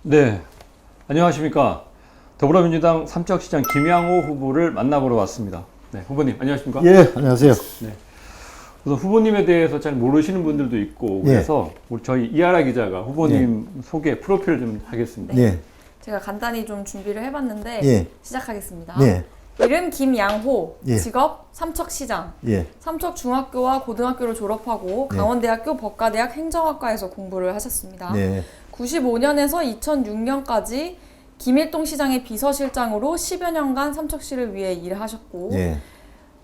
네, 안녕하십니까. 더불어민주당 삼척시장 김양호 후보를 만나보러 왔습니다. 네, 후보님 안녕하십니까? 예, 안녕하세요. 네. 우선 후보님에 대해서 잘 모르시는 분들도 있고 그래서 우리 저희 이하라 기자가 후보님 소개 프로필을 좀 하겠습니다. 네. 제가 간단히 좀 준비를 해봤는데 예. 시작하겠습니다. 네. 이름 김양호, 예. 직업 삼척시장, 예. 삼척중학교와 고등학교를 졸업하고 네. 강원대학교 법과대학 행정학과에서 공부를 하셨습니다. 네. 95년에서 2006년까지 김일동 시장의 비서실장으로 10여 년간 삼척시를 위해 일하셨고 네.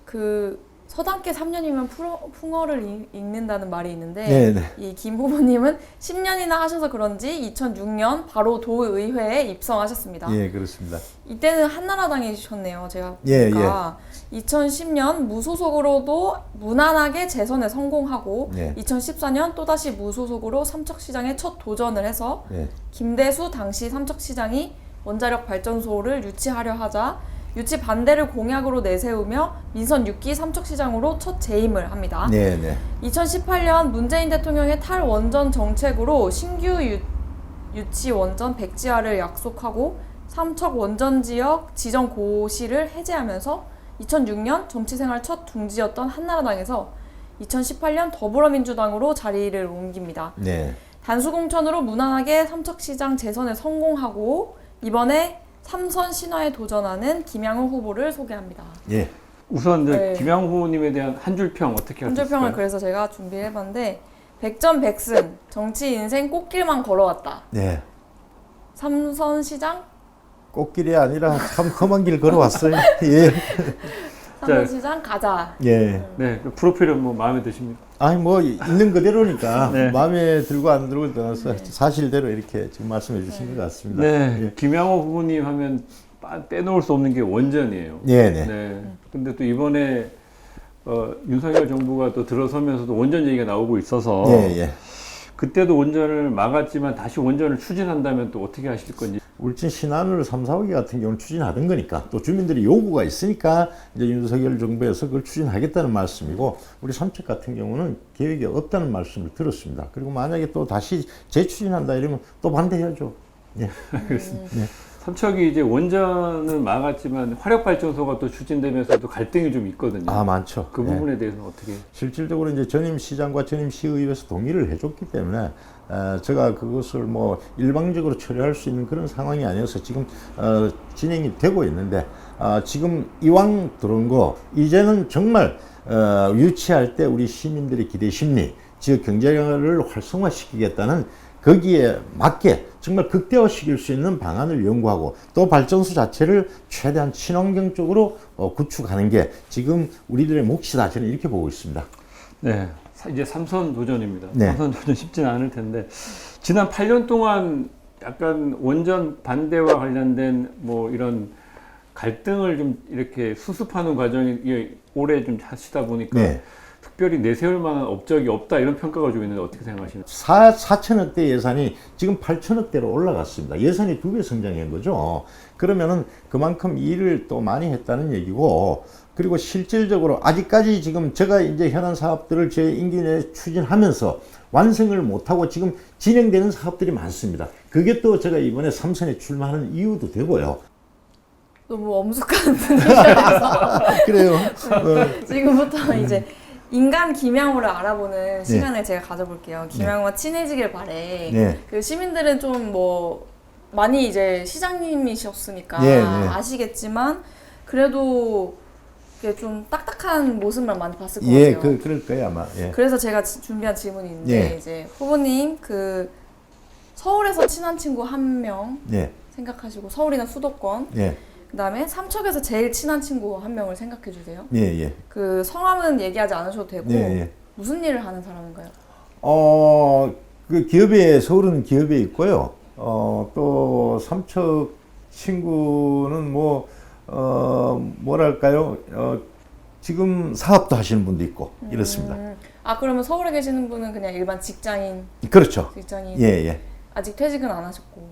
그 서당계 3년이면 풍어를 읽는다는 말이 있는데 네, 네. 이 김 후보님은 10년이나 하셔서 그런지 2006년 바로 도의회에 입성하셨습니다. 예, 그렇습니다. 이때는 한나라당이셨네요. 제가 예, 보니까 2010년 무소속으로도 무난하게 재선에 성공하고 예. 2014년 또다시 무소속으로 삼척시장에 첫 도전을 해서 예. 김대수 당시 삼척시장이 원자력 발전소를 유치하려 하자 유치 반대를 공약으로 내세우며 민선 6기 삼척시장으로 첫 재임을 합니다. 네, 네. 2018년 문재인 대통령의 탈원전 정책으로 신규 유치 원전 백지화를 약속하고 삼척 원전 지역 지정 고시를 해제하면서 2006년 정치생활 첫 둥지였던 한나라당에서 2018년 더불어민주당으로 자리를 옮깁니다. 네. 단수공천으로 무난하게 삼척시장 재선에 성공하고 이번에 3선 신화에 도전하는 김양호 후보를 소개합니다. 예. 우선 이제 네. 김양호 후보님에 대한 한 줄 평 어떻게 한 줄 하셨을까요? 평을 그래서 제가 준비해봤는데 100점 100승, 정치 인생 꽃길만 걸어왔다. 네. 3선 시장, 꽃길이 아니라 참 험한 길 걸어왔어요. 예. 3선 시장 가자. 예. 네, 그 프로필은 뭐 마음에 드십니까? 아니 뭐 있는 그대로니까 네. 마음에 들고 안 들고 떠나서 사실대로 이렇게 지금 말씀해 주신 것 같습니다. 네, 예. 김양호 후보님 하면 빼놓을 수 없는 게 원전이에요. 네, 네. 네. 근데 또 이번에 윤석열 정부가 또 들어서면서도 원전 얘기가 나오고 있어서 예, 예. 그때도 원전을 막았지만 다시 원전을 추진한다면 또 어떻게 하실 건지. 울진 신안을 3, 4호기 같은 경우는 추진하던 거니까 또 주민들이 요구가 있으니까 이제 윤석열 정부에서 그걸 추진하겠다는 말씀이고 우리 삼척 같은 경우는 계획이 없다는 말씀을 들었습니다. 그리고 만약에 또 다시 재추진한다 이러면 또 반대해야죠. 예. 알겠습니다. 삼척이 이제 원전은 막았지만 화력발전소가 또 추진되면서도 갈등이 좀 있거든요. 아, 많죠. 그 예. 부분에 대해서는 어떻게? 실질적으로 이제 전임 시장과 전임 시의회에서 동의를 해줬기 때문에 제가 그것을 뭐 일방적으로 처리할 수 있는 그런 상황이 아니어서 지금 진행이 되고 있는데 지금 이왕 들어온 거 이제는 정말 유치할 때 우리 시민들의 기대 심리, 지역 경제를 활성화시키겠다는 거기에 맞게 정말 극대화시킬 수 있는 방안을 연구하고 또 발전소 자체를 최대한 친환경 쪽으로 구축하는 게 지금 우리들의 몫이다. 저는 이렇게 보고 있습니다. 네, 이제 3선 도전입니다. 네. 3선 도전 쉽지는 않을 텐데 지난 8년 동안 약간 원전 반대와 관련된 뭐 이런 갈등을 좀 이렇게 수습하는 과정이 오래 좀 하시다 보니까 네. 특별히 내세울 만한 업적이 없다 이런 평가가 좀 있는데 어떻게 생각하시나요? 4천억대 예산이 지금 8천억대로 올라갔습니다. 예산이 2배 성장한 거죠. 그러면은 그만큼 일을 또 많이 했다는 얘기고, 그리고 실질적으로 아직까지 지금 제가 이제 현안 사업들을 제 임기 내에 추진하면서 완성을 못하고 지금 진행되는 사업들이 많습니다. 그게 또 제가 이번에 3선에 출마하는 이유도 되고요. 너무 엄숙한 분위기라서 그래요. 지금부터 이제 인간 김양호를 알아보는 시간을 제가 가져볼게요. 김양호와 친해지길 바래. 네. 그 시민들은 좀 뭐 많이 이제 시장님이셨으니까 네, 네. 아시겠지만 그래도 이게 좀 딱딱한 모습만 많이 봤을 것 예, 같아요. 그럴 거예요 아마. 예. 그래서 제가 준비한 질문이 있는데 예. 이제 후보님 그 서울에서 친한 친구 한 명 예, 생각하시고 서울이나 수도권 예, 그다음에 삼척에서 제일 친한 친구 한 명을 생각해 주세요. 예, 예. 그 성함은 얘기하지 않으셔도 되고 예, 예. 무슨 일을 하는 사람인가요? 그 기업에, 서울은 기업에 있고요. 또 삼척 친구는 뭐랄까요. 지금 사업도 하시는 분도 있고, 이렇습니다. 아, 그러면 서울에 계시는 분은 그냥 일반 직장인, 그렇죠. 직장인. 예, 예. 아직 퇴직은 안 하셨고.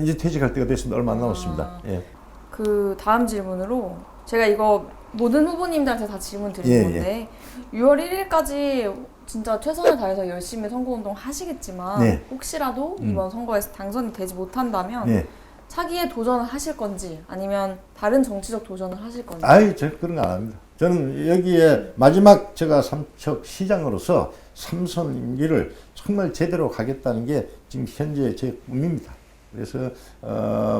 이제 퇴직할 때가 됐습니다. 얼마 안 남았습니다. 예. 그 다음 질문으로 제가 이거 모든 후보님들한테 다 질문 드린 예, 건데 6월 1일까지 진짜 최선을 다해서 열심히 선거운동 하시겠지만 네. 혹시라도 이번 선거에서 당선이 되지 못한다면 네. 차기에 도전을 하실 건지 아니면 다른 정치적 도전을 하실 건지. 아이, 저 그런 거 안 합니다. 저는 여기에 마지막 제가 삼척 시장으로서 3선 임기를 정말 제대로 가겠다는 게 지금 현재 제 꿈입니다. 그래서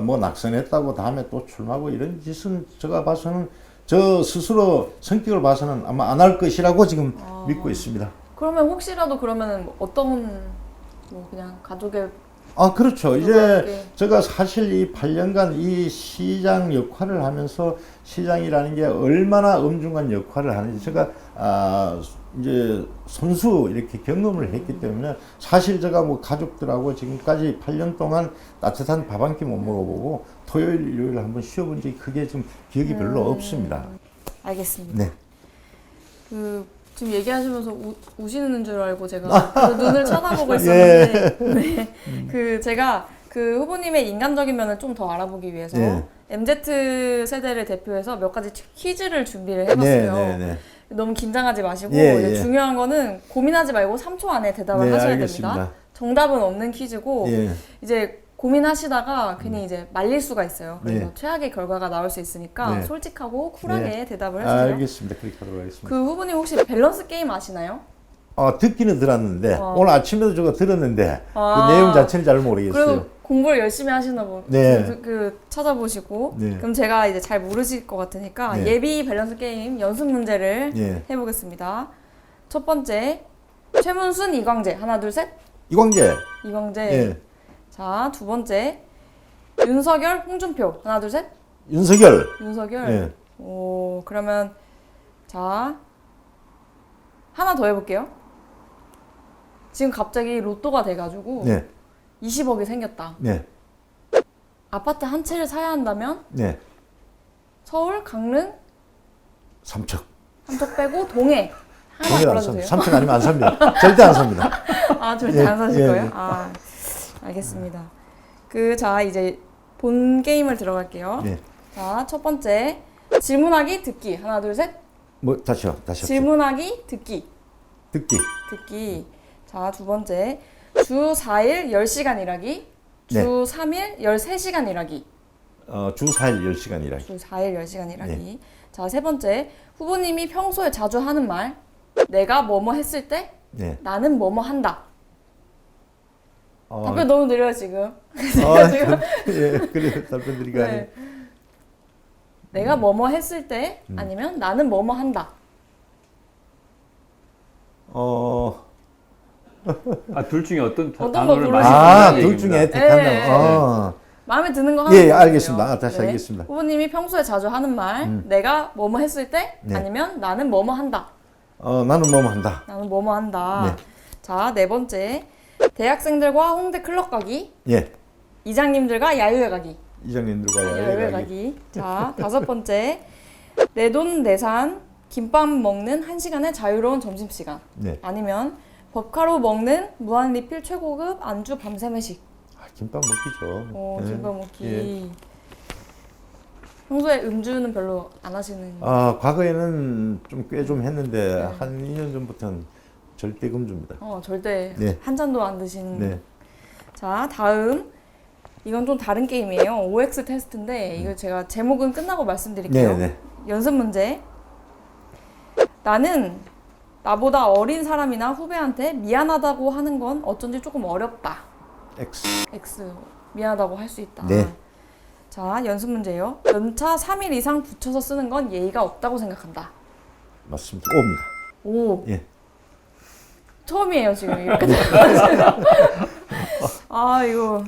뭐 낙선했다고 다음에 또 출마하고 이런 짓은 제가 봐서는 저 스스로 성격을 봐서는 아마 안 할 것이라고 지금 믿고 있습니다. 그러면 혹시라도 그러면은 뭐 어떤 뭐 그냥 가족의 아, 그렇죠. 이제 그렇게. 제가 사실 이 8년간 이 시장 역할을 하면서 시장이라는 게 얼마나 엄중한 역할을 하는지 제가 이제 손수 이렇게 경험을 했기 때문에 사실 제가 뭐 가족들하고 지금까지 8년 동안 따뜻한 밥 한 끼 못 먹어보고 토요일, 일요일 한번 쉬어본 적이 크게 좀 기억이 별로 없습니다. 알겠습니다. 네. 그 지금 얘기하시면서 우시는 줄 알고 제가 그 눈을 쳐다보고 있었는데 네. 그 제가 그 후보님의 인간적인 면을 좀 더 알아보기 위해서 네. MZ 세대를 대표해서 몇 가지 퀴즈를 준비를 해봤어요. 네, 네, 네. 너무 긴장하지 마시고 예, 이제 예. 중요한 거는 고민하지 말고 3초 안에 대답을 네, 하셔야 알겠습니다. 됩니다. 정답은 없는 퀴즈고 예. 이제 고민하시다가 괜히 이제 말릴 수가 있어요. 그래서 네. 최악의 결과가 나올 수 있으니까 네. 솔직하고 쿨하게 네. 대답을 해주세요. 알겠습니다. 그렇게 하도록 하겠습니다. 그 후보님 혹시 밸런스 게임 아시나요? 듣기는 들었는데 와. 오늘 아침에도 제가 들었는데 아. 그 내용 자체는 잘 모르겠어요. 그리고 공부를 열심히 하시나 보. 네. 그 찾아보시고. 네. 그럼 제가 이제 잘 모르실 것 같으니까 네. 예비 밸런스 게임 연습 문제를 예. 해보겠습니다. 첫 번째 최문순 이광재 하나 둘 셋. 이광재. 이광재. 예. 자 두 번째 윤석열 홍준표 하나 둘 셋. 윤석열. 윤석열. 예. 오 그러면 자 하나 더 해볼게요. 지금 갑자기 로또가 돼가지고 네. 20억이 생겼다. 네. 아파트 한 채를 사야 한다면 네. 서울, 강릉, 삼척. 삼척 빼고 동해 하나 동일 안 골라주세요. 삽니다. 삼척 아니면 안 삽니다. 절대 안 삽니다. 아 절대 예, 안 사실 예, 거예요? 예. 아 알겠습니다. 그 자 이제 본 게임을 들어갈게요. 네. 자 첫 번째 질문하기 듣기 하나 둘 셋. 뭐 다시요. 다시. 질문하기 듣기 듣기. 듣기. 자 두 번째 주 4일 10시간 일하기. 주 네. 3일 13시간 일하기. 주 4일 10시간 일하기. 주 4일 10시간 일하기. 자, 세 번째. 후보님이 평소에 자주 하는 말. 내가 뭐뭐 했을 때 네. 나는 뭐뭐 한다. 어, 답변 너무 느려요, 지금. 예, 그래 답변 드리가 네. 내가 뭐뭐 했을 때 아니면 나는 뭐뭐 한다. 둘 중에 어떤 거 단어를 고르시는지. 많이 둘 중에 택한다면. 네. 마음에 드는 거 하나 예, 골라주세요. 알겠습니다. 다시 하겠습니다. 후보님이 평소에 자주 하는 말. 내가 뭐뭐 했을 때 네. 아니면 나는 뭐뭐 한다. 나는 뭐뭐 한다. 나는 뭐뭐 한다. 네. 자, 네 번째. 대학생들과 홍대 클럽 가기. 예. 이장님들과 야유회 가기. 이장님들과 야유회 야외 가기. 가기. 자, 다섯 번째. 내 돈 내산 김밥 먹는 1시간의 자유로운 점심시간. 네. 아니면 법카로 먹는 무한 리필 최고급 안주 밤샘 회식. 김밥 먹기죠. 오, 예. 김밥 먹기. 예. 평소에 음주는 별로 안 하시는. 과거에는 좀 꽤 좀 했는데 네. 한 2년 전부터는 절대 금주입니다. 절대 네. 한 잔도 안 드시는. 네. 자, 다음. 이건 좀 다른 게임이에요. OX 테스트인데 이거 제가 제목은 끝나고 말씀드릴게요. 네, 네. 연습 문제. 나는 나보다 어린 사람이나 후배한테 미안하다고 하는 건 어쩐지 조금 어렵다. X. 미안하다고 할 수 있다. 네. 자, 연습 문제예요. 연차 3일 이상 붙여서 쓰는 건 예의가 없다고 생각한다. 맞습니다. O입니다. 오. 예. 처음이에요, 지금 이렇게. 아, 이거.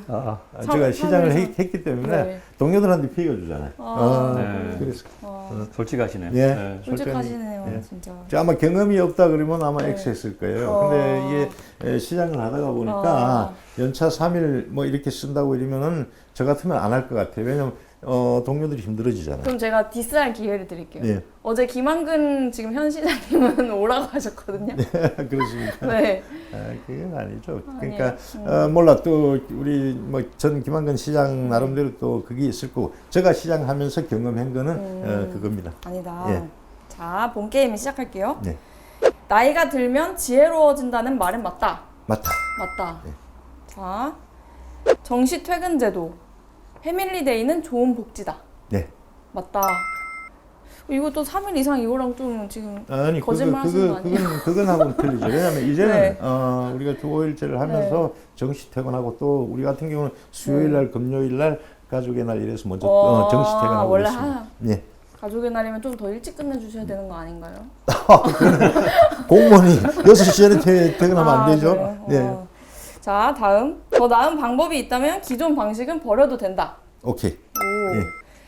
제가 시장을 삼일에서. 했기 때문에 네. 동료들한테 피해주잖아요. 네. 그래서 솔직하시네요. 예. 네. 솔직하시네요, 예. 진짜. 저 아마 경험이 없다 그러면 아마 네. X 했을 거예요. 근데 이게 시장을 하다가 보니까 연차 3일 뭐 이렇게 쓴다고 이러면은 저 같으면 안 할 것 같아요. 왜냐면 동료들이 힘들어지잖아요. 그럼 제가 디스할 기회를 드릴게요. 네. 어제 김한근 지금 현 시장님은 오라고 하셨거든요. 그렇습니까? 네. 그건 아니죠. 아니에요. 그러니까 몰라 또 우리 뭐 전 김한근 시장 나름대로 또 그게 있을 거고 제가 시장하면서 경험한 거는 그겁니다. 아니다. 예. 자, 본 게임 시작할게요. 네. 나이가 들면 지혜로워진다는 말은 맞다. 맞다. 맞다. 네. 자, 정시 퇴근 제도. 패밀리데이는 좋은 복지다. 네. 맞다. 이것도 3일 이상 이거랑 좀 지금 아니 거짓말 하시는 거 아니에요? 그건하고는 틀리죠. 왜냐하면 이제는 네. 우리가 주 5일제를 하면서 정시 퇴근하고 또 우리 같은 경우는 수요일 날, 금요일 날 가족의 날 이래서 먼저 정시 퇴근하고 원래 있습니다. 예. 가족의 날이면 좀 더 일찍 끝내주셔야 되는 거 아닌가요? 공무원이 6시에 퇴근하면 안 되죠. 그래요? 네. 자, 다음. 더 나은 방법이 있다면 기존 방식은 버려도 된다. 오케이. 오. 네.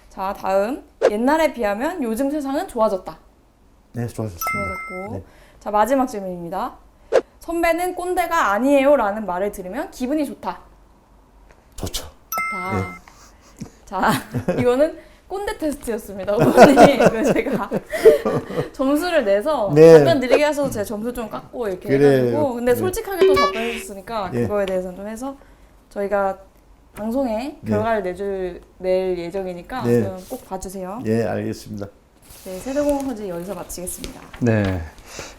자, 다음. 옛날에 비하면 요즘 세상은 좋아졌다. 네, 좋아졌습니다. 좋아졌고. 네. 자, 마지막 질문입니다. 선배는 꼰대가 아니에요 라는 말을 들으면 기분이 좋다. 좋죠. 좋다. 네. 자, 이거는 꼰대 테스트였습니다. 어머니, 그 제가 점수를 내서 네. 답변 느리게 하셔서 제 점수 좀 깎고 이렇게 그래요. 해가지고 근데 네. 솔직하게 또 답변해 주셨으니까 네. 그거에 대해서는 좀 해서 저희가 방송에 네. 결과를 낼 예정이니까 네. 꼭 봐주세요. 예, 알겠습니다. 네, 세대공헌지 여기서 마치겠습니다. 네.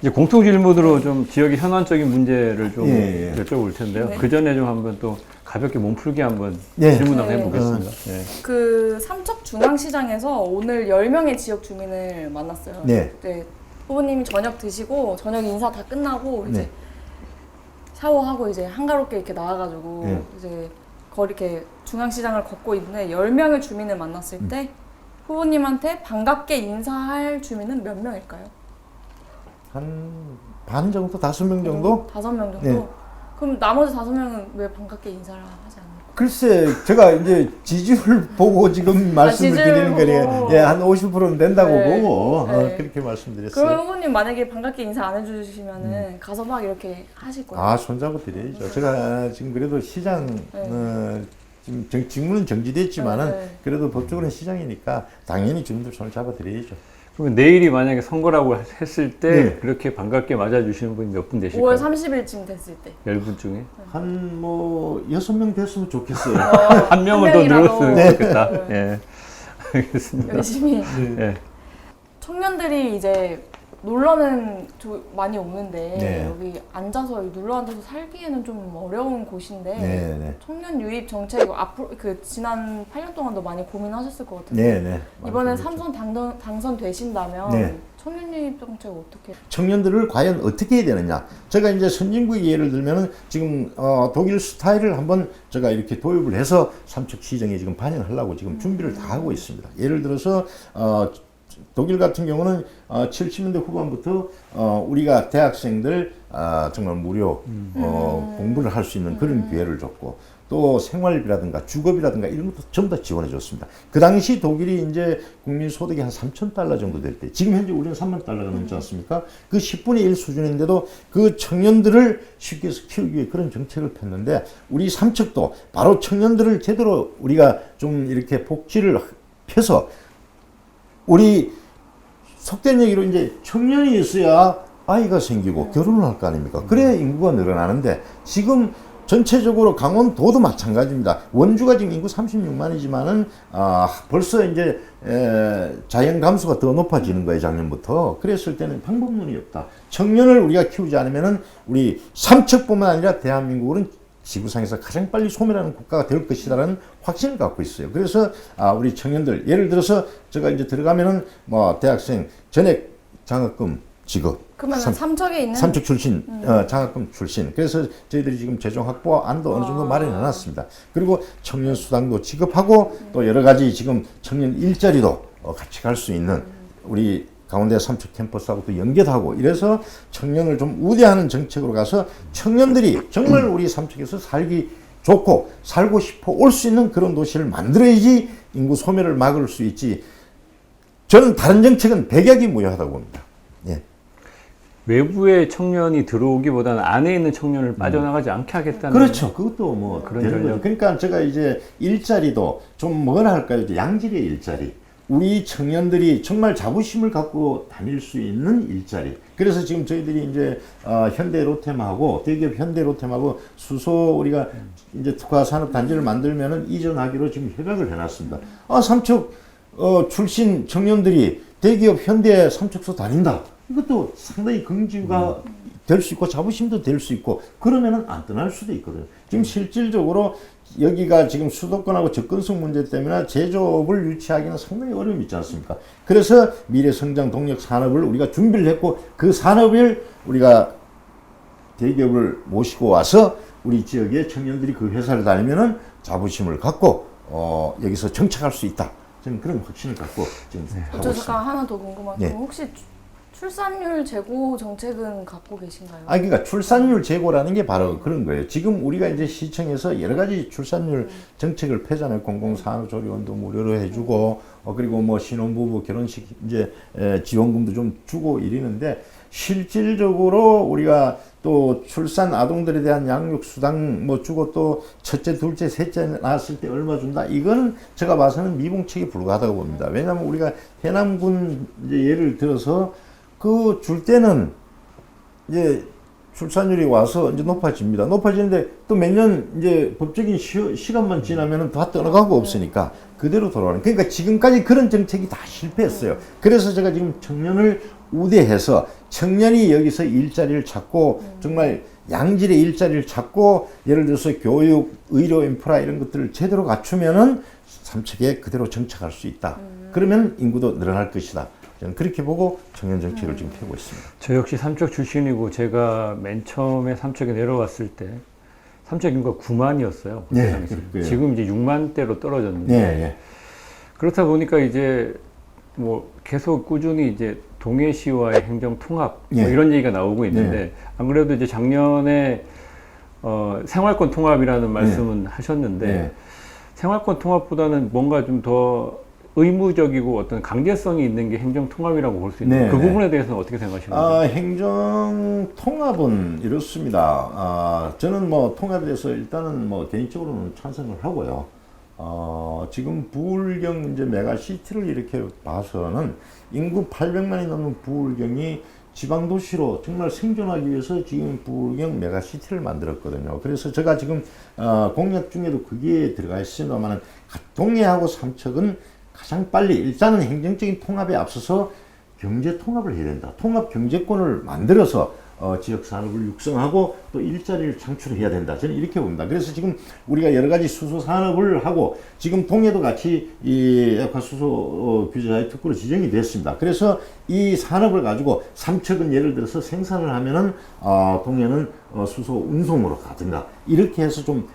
이제 공통 질문으로 좀 지역의 현안적인 문제를 좀 예, 예. 여쭤볼 텐데요. 네. 그 전에 좀 한번 또 가볍게 몸풀기 한번 네. 질문 한번 네. 해보겠습니다. 네. 그 삼척중앙시장에서 오늘 10명의 지역 주민을 만났어요. 네. 후보님이 저녁 드시고 저녁 인사 다 끝나고 이제 네. 샤워하고 이제 한가롭게 이렇게 나와가지고 네. 이제 거리 이렇게 중앙시장을 걷고 있는데 10명의 주민을 만났을 때 후보님한테 반갑게 인사할 주민은 몇 명일까요? 한 반 정도, 5명 정도? 5명 정도? 네. 그럼 나머지 5명은 왜 반갑게 인사를 하지 않을까요? 글쎄, 제가 이제 지지율 보고 지금 말씀을 지지율 드리는 거니까 보고. 예, 한 50%는 된다고 네. 보고 네. 그렇게 말씀드렸어요. 그럼 후보님 만약에 반갑게 인사 안 해주시면은 가서 막 이렇게 하실 거예요? 아, 손잡아 드려야죠. 제가 지금 그래도 시장 지금 직무는 정지됐지만은 네. 그래도 법적으로는 시장이니까 당연히 주민들 손을 잡아 드려야죠. 그러면 내일이 만약에 선거라고 했을 때 네. 그렇게 반갑게 맞아주시는 분이 몇 분 되실까요? 5월 30일쯤 됐을 때 10분 중에? 한 뭐 6명 됐으면 좋겠어요. 한 명은 더 명이라도. 늘었으면 네. 좋겠다. 네. 예. 알겠습니다. 열심히 예. 청년들이 이제 놀러는 많이 오는데 네. 여기 앉아서 눌러 앉아서 살기에는 좀 어려운 곳인데 네, 네. 청년 유입 정책 앞으로 그 지난 8년 동안도 많이 고민하셨을 것 같은데 네, 네. 이번에 맞습니다. 삼선 당선되신다면 네. 청년 유입 정책 어떻게? 청년들을 과연 어떻게 해야 되느냐. 제가 이제 선진국의 예를 들면은 지금 독일 스타일을 한번 제가 이렇게 도입을 해서 삼척시정에 지금 반영하려고 지금 준비를 다 하고 있습니다. 예를 들어서 독일 같은 경우는 70년대 후반부터 우리가 대학생들 정말 무료 공부를 할 수 있는 그런 기회를 줬고 또 생활비라든가 주거비라든가 이런 것도 전부 다 지원해 줬습니다. 그 당시 독일이 이제 국민 소득이 한 3,000달러 정도 될 때 지금 현재 우리는 3만 달러가 넘지 않습니까? 그 10분의 1 수준인데도 그 청년들을 쉽게 해서 키우기 위해 그런 정책을 폈는데 우리 삼척도 바로 청년들을 제대로 우리가 좀 이렇게 복지를 펴서 우리 속된 얘기로 이제 청년이 있어야 아이가 생기고 결혼을 할 거 아닙니까? 그래야 인구가 늘어나는데 지금 전체적으로 강원도도 마찬가지입니다. 원주가 지금 인구 36만이지만은 벌써 이제 자연 감소가 더 높아지는 거예요, 작년부터. 그랬을 때는 방법론이 없다. 청년을 우리가 키우지 않으면은 우리 삼척뿐만 아니라 대한민국은 지구상에서 가장 빨리 소멸하는 국가가 될 것이라는 확신을 갖고 있어요. 그래서 우리 청년들 예를 들어서 제가 이제 들어가면은 뭐 대학생 전액 장학금 지급. 그러면 삼척에 있는 삼척 출신, 장학금 출신. 그래서 저희들이 지금 재정 확보 안도 어느 정도 마련해 놨습니다. 그리고 청년 수당도 지급하고 또 여러 가지 지금 청년 일자리도 같이 갈 수 있는 우리 강원대 삼척 캠퍼스하고 또 연계하고 이래서 청년을 좀 우대하는 정책으로 가서 청년들이 정말 우리 삼척에서 살기 좋고 살고 싶어 올 수 있는 그런 도시를 만들어야지 인구 소멸을 막을 수 있지. 저는 다른 정책은 백약이 무효하다고 봅니다. 예. 외부의 청년이 들어오기보다는 안에 있는 청년을 빠져나가지 않게 하겠다는. 그렇죠. 그것도 뭐 그런 되는 전략. 거죠. 그러니까 제가 이제 일자리도 좀 뭐라 할까요? 이제 양질의 일자리. 우리 청년들이 정말 자부심을 갖고 다닐 수 있는 일자리. 그래서 지금 저희들이 이제 현대 로템하고 대기업 현대 로템하고 수소 우리가 이제 특화 산업 단지를 만들면은 이전하기로 지금 협약을 해놨습니다. 삼척 출신 청년들이 대기업 현대 삼척소 다닌다. 이것도 상당히 긍지가 될 수 있고 자부심도 될 수 있고 그러면은 안 떠날 수도 있거든요. 지금 실질적으로 여기가 지금 수도권하고 접근성 문제 때문에 제조업을 유치하기는 상당히 어려움이 있지 않습니까? 그래서 미래 성장 동력 산업을 우리가 준비를 했고 그 산업을 우리가 대기업을 모시고 와서 우리 지역의 청년들이 그 회사를 다니면은 자부심을 갖고 여기서 정착할 수 있다. 저는 그런 확신을 갖고 지금 하고 저 있습니다. 잠깐 하나 더 궁금한 게 네. 혹시 출산율 제고 정책은 갖고 계신가요? 그러니까 출산율 제고라는 게 바로 그런 거예요. 지금 우리가 이제 시청에서 여러 가지 출산율 정책을 펴잖아요. 공공산후조리원도 무료로 해주고, 그리고 뭐 신혼부부 결혼식 이제 지원금도 좀 주고 이러는데, 실질적으로 우리가 또 출산 아동들에 대한 양육 수당 뭐 주고 또 첫째, 둘째, 셋째 낳았을 때 얼마 준다. 이거는 제가 봐서는 미봉책에 불과하다고 봅니다. 왜냐하면 우리가 해남군 이제 예를 들어서 그 줄 때는 이제 출산율이 와서 이제 높아집니다. 높아지는데 또 몇 년 이제 법적인 시간만 지나면은 다 떠나가고 없으니까 그대로 돌아가는. 그러니까 지금까지 그런 정책이 다 실패했어요. 그래서 제가 지금 청년을 우대해서 청년이 여기서 일자리를 찾고 정말 양질의 일자리를 찾고 예를 들어서 교육, 의료 인프라 이런 것들을 제대로 갖추면은 삼척에 그대로 정착할 수 있다. 그러면 인구도 늘어날 것이다. 저는 그렇게 보고 청년 정책을 지금 펴고 있습니다. 저 역시 삼척 출신이고 제가 맨 처음에 삼척에 내려왔을 때 삼척 인구가 9만이었어요. 네, 지금 이제 6만대로 떨어졌는데 네. 그렇다 보니까 이제 뭐 계속 꾸준히 이제 동해시와의 행정 통합 뭐 네. 이런 얘기가 나오고 있는데 네. 안 그래도 이제 작년에 생활권 통합이라는 말씀은 하셨는데 네. 생활권 통합보다는 뭔가 좀 더 의무적이고 어떤 강제성이 있는 게 행정 통합이라고 볼 수 있는 네, 그 네. 부분에 대해서는 어떻게 생각하시나요? 행정 통합은 이렇습니다. 저는 뭐 통합에 대해서 일단은 뭐 개인적으로는 찬성을 하고요. 지금 부울경 이제 메가시티를 이렇게 봐서는 인구 800만이 넘는 부울경이 지방도시로 정말 생존하기 위해서 지금 부울경 메가시티를 만들었거든요. 그래서 제가 지금 공약 중에도 그게 들어가 있습니다만 동해하고 삼척은 가장 빨리 일단은 행정적인 통합에 앞서서 경제 통합을 해야 된다. 통합 경제권을 만들어서 지역 산업을 육성하고 또 일자리를 창출해야 된다. 저는 이렇게 봅니다. 그래서 지금 우리가 여러 가지 수소 산업을 하고 지금 동해도 같이 이 액화수소 규제자의 특구로 지정이 됐습니다. 그래서 이 산업을 가지고 삼척은 예를 들어서 생산을 하면은 동해는 수소 운송으로 가든가 이렇게 해서 좀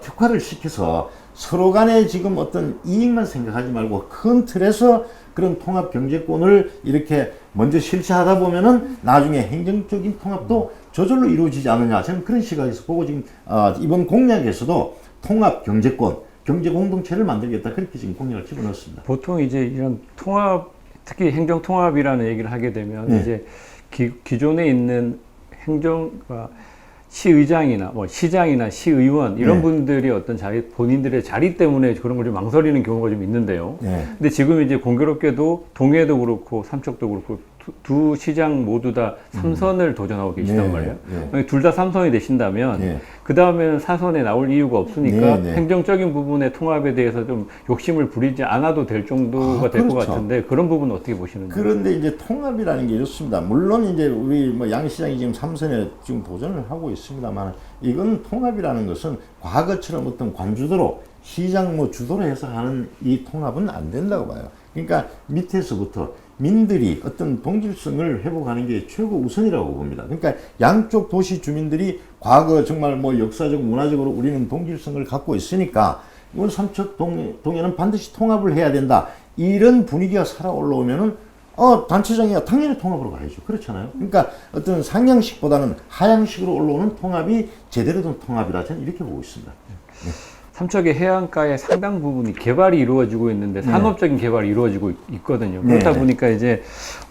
특화를 시켜서 서로 간에 지금 어떤 이익만 생각하지 말고 큰 틀에서 그런 통합 경제권을 이렇게 먼저 실시하다 보면은 나중에 행정적인 통합도 저절로 이루어지지 않느냐. 저는 그런 시각에서 보고 지금 이번 공약에서도 통합 경제권, 경제 공동체를 만들겠다. 그렇게 지금 공약을 집어넣었습니다. 보통 이제 이런 통합, 특히 행정 통합이라는 얘기를 하게 되면 네. 이제 기존에 있는 행정과 시의장이나 뭐 시장이나 시의원 이런 네. 분들이 어떤 본인들의 자리 때문에 그런 걸 좀 망설이는 경우가 좀 있는데요. 네. 근데 지금 이제 공교롭게도 동해도 그렇고 삼척도 그렇고 두 시장 모두 다 3선을 도전하고 계시단 네, 말이에요. 네. 둘 다 3선이 되신다면 네. 그 다음에는 4선에 나올 이유가 없으니까 네, 네. 행정적인 부분의 통합에 대해서 좀 욕심을 부리지 않아도 될 정도가 될 것 그렇죠. 같은데 그런 부분은 어떻게 보시는지. 그런데 이제 통합이라는 게 이렇습니다. 물론 이제 우리 뭐 양 시장이 지금 3선에 지금 도전을 하고 있습니다만 이건 통합이라는 것은 과거처럼 어떤 관주도로 시장 뭐 주도로 해서 하는 이 통합은 안 된다고 봐요. 그러니까 밑에서부터 민들이 어떤 동질성을 회복하는 게 최고 우선이라고 봅니다. 그러니까 양쪽 도시 주민들이 과거 정말 뭐 역사적, 문화적으로 우리는 동질성을 갖고 있으니까 이건 삼척 동해는 반드시 통합을 해야 된다. 이런 분위기가 살아 올라오면은 단체장이야 당연히 통합으로 가야죠. 그렇잖아요. 그러니까 어떤 상향식보다는 하향식으로 올라오는 통합이 제대로 된 통합이다. 저는 이렇게 보고 있습니다. 삼척의 해안가의 상당 부분이 개발이 이루어지고 있는데 산업적인 개발이 이루어지고 있거든요. 그렇다 네. 보니까 이제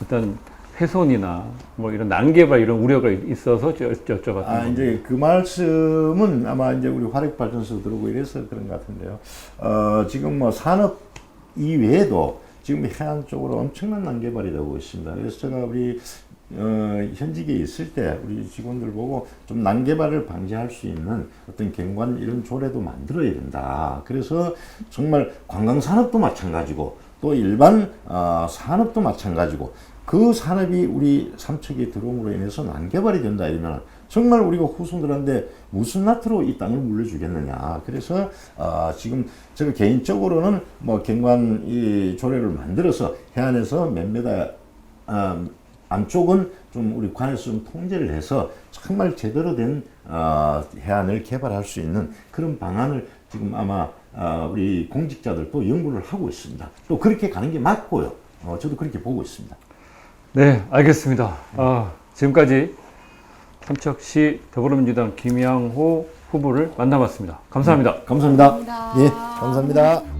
어떤 훼손이나 뭐 이런 난개발 이런 우려가 있어서 여쭤봤던 겁니다. 이제 그 말씀은 아마 이제 우리 화력발전소 들어오고 이래서 그런 것 같은데요. 지금 뭐 산업 이외에도 지금 해안 쪽으로 엄청난 난개발이 되고 있습니다. 그래서 제가 우리 현직에 있을 때 우리 직원들 보고 좀 난개발을 방지할 수 있는 어떤 경관 이런 조례도 만들어야 된다. 그래서 정말 관광산업도 마찬가지고 또 일반 산업도 마찬가지고 그 산업이 우리 삼척에 들어옴으로 인해서 난개발이 된다 이러면 정말 우리가 후손들한테 무슨 낯으로 이 땅을 물려주겠느냐. 그래서 지금 제가 개인적으로는 뭐 경관 이 조례를 만들어서 해안에서 몇 메다 안쪽은 좀 우리 관에서 좀 통제를 해서 정말 제대로 된 해안을 개발할 수 있는 그런 방안을 지금 아마 우리 공직자들도 연구를 하고 있습니다. 또 그렇게 가는 게 맞고요. 저도 그렇게 보고 있습니다. 네, 알겠습니다. 지금까지 삼척시 더불어민주당 김양호 후보를 만나봤습니다. 감사합니다. 감사합니다. 감사합니다. 예, 감사합니다.